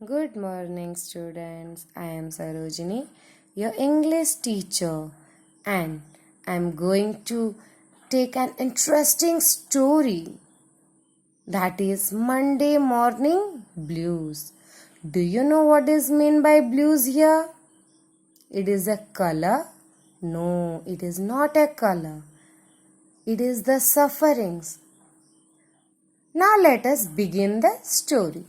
Good morning, students. I am Sarojini, your English teacher, and I'm going to take an interesting story that is Monday Morning Blues. Do you know what is meant by blues here? It is a color? No, it is not a color. It is the sufferings. Now let us begin the story.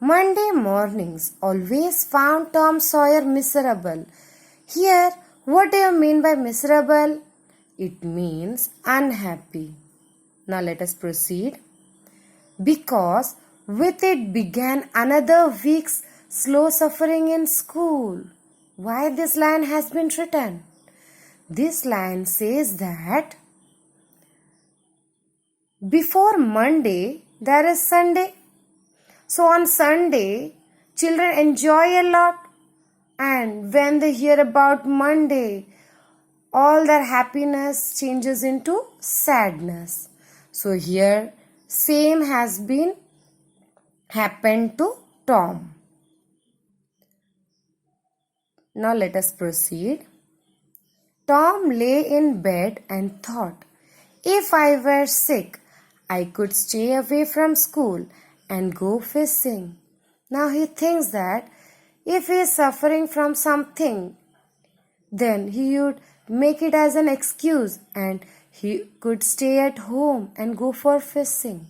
Monday mornings always found Tom Sawyer miserable. Here, what do you mean by miserable? It means unhappy. Now let us proceed. Because with it began another week's slow suffering in school. Why this line has been written? This line says that before Monday, there is Sunday. So on Sunday, children enjoy a lot, and when they hear about Monday, all their happiness changes into sadness. So here, same has been happened to Tom. Now let us proceed. Tom lay in bed and thought, if I were sick, I could stay away from school and go fishing. Now he thinks that if he is suffering from something, then he would make it as an excuse and he could stay at home and go for fishing.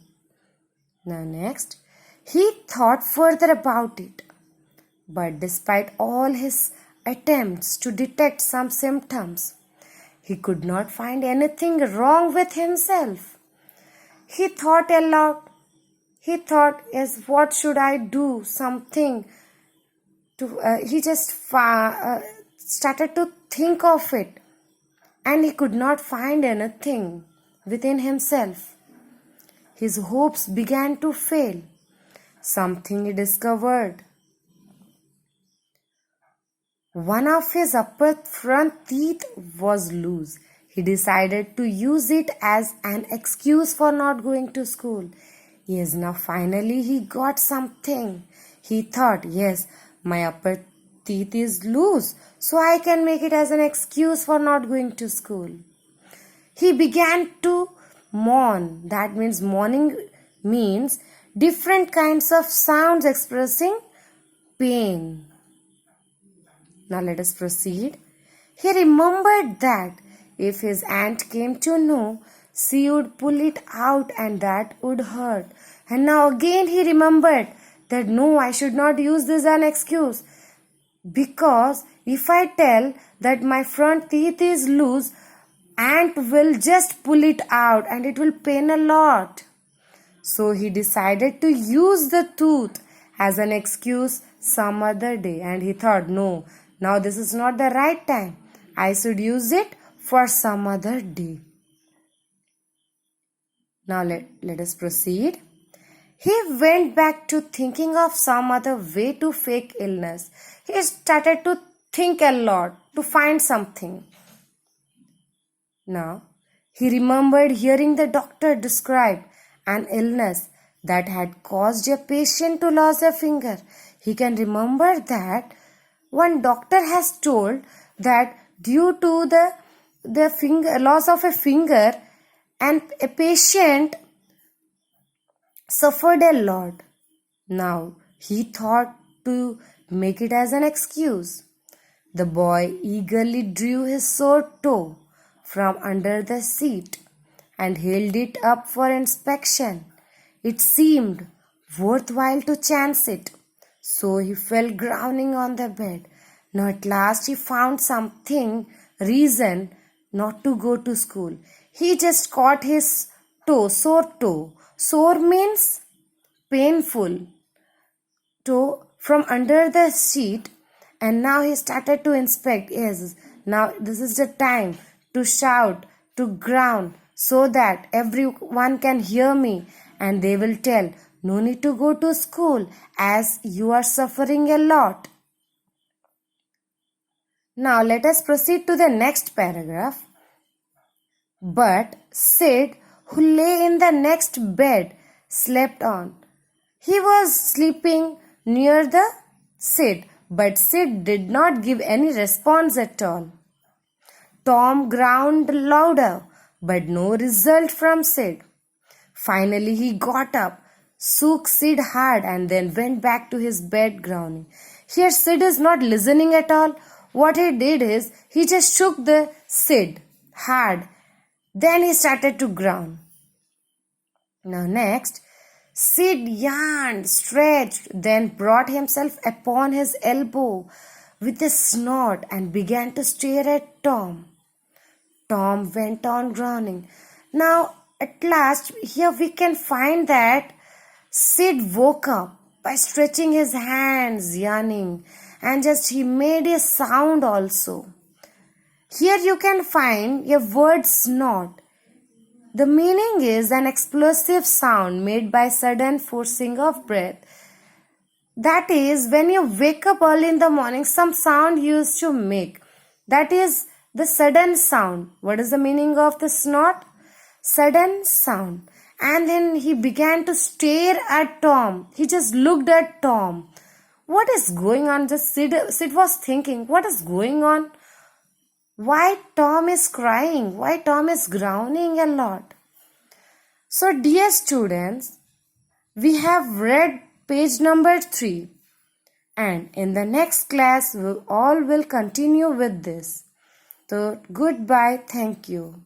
Now next, he thought further about it. But despite all his attempts to detect some symptoms, he could not find anything wrong with himself. He thought aloud. He thought, yes, what should I do? Something to. He just started to think of it, and he could not find anything within himself. His hopes began to fail. Something he discovered. One of his upper front teeth was loose. He decided to use it as an excuse for not going to school. Yes, now finally he got something. He thought, yes, my upper teeth is loose, so I can make it as an excuse for not going to school. He began to mourn. That means mourning means different kinds of sounds expressing pain. Now let us proceed. He remembered that if his aunt came to know, she would pull it out and that would hurt. And now again he remembered that no, I should not use this as an excuse. Because if I tell that my front teeth is loose, aunt will just pull it out and it will pain a lot. So he decided to use the tooth as an excuse some other day. And he thought, no, now this is not the right time. I should use it for some other day. Now let us proceed. He went back to thinking of some other way to fake illness. He started to think a lot to find something. Now, he remembered hearing the doctor describe an illness that had caused a patient to lose a finger. He can remember that one doctor has told that due to the finger loss of a finger, and a patient suffered a lot. Now he thought to make it as an excuse. The boy eagerly drew his sore toe from under the seat and held it up for inspection. It seemed worthwhile to chance it, so he fell groaning on the bed. Now at last he found something reason not to go to school. He just caught his toe, sore toe. Sore means painful. Toe from under the sheet, and now he started to inspect. Yes, now this is the time to shout, to groan, so that everyone can hear me and they will tell, no need to go to school as you are suffering a lot. Now let us proceed to the next paragraph. But Sid, who lay in the next bed, slept on. He was sleeping near the Sid, but Sid did not give any response at all. Tom groaned louder, but no result from Sid. Finally, he got up, shook Sid hard, and then went back to his bed groaning. Here, Sid is not listening at all. What he did is, he just shook the Sid hard. Then he started to groan. Now next, Sid yawned, stretched, then brought himself upon his elbow with a snort and began to stare at Tom. Tom went on groaning. Now, at last, here we can find that Sid woke up by stretching his hands, yawning, and just he made a sound also. Here you can find a word snort. The meaning is an explosive sound made by sudden forcing of breath. That is, when you wake up early in the morning, some sound you used to make. That is the sudden sound. What is the meaning of the snort? Sudden sound. And then he began to stare at Tom. He just looked at Tom. What is going on? Just Sid was thinking, what is going on? Why Tom is crying? Why Tom is groaning a lot? So dear students, we have read page number 3. And in the next class, we all will continue with this. So goodbye. Thank you.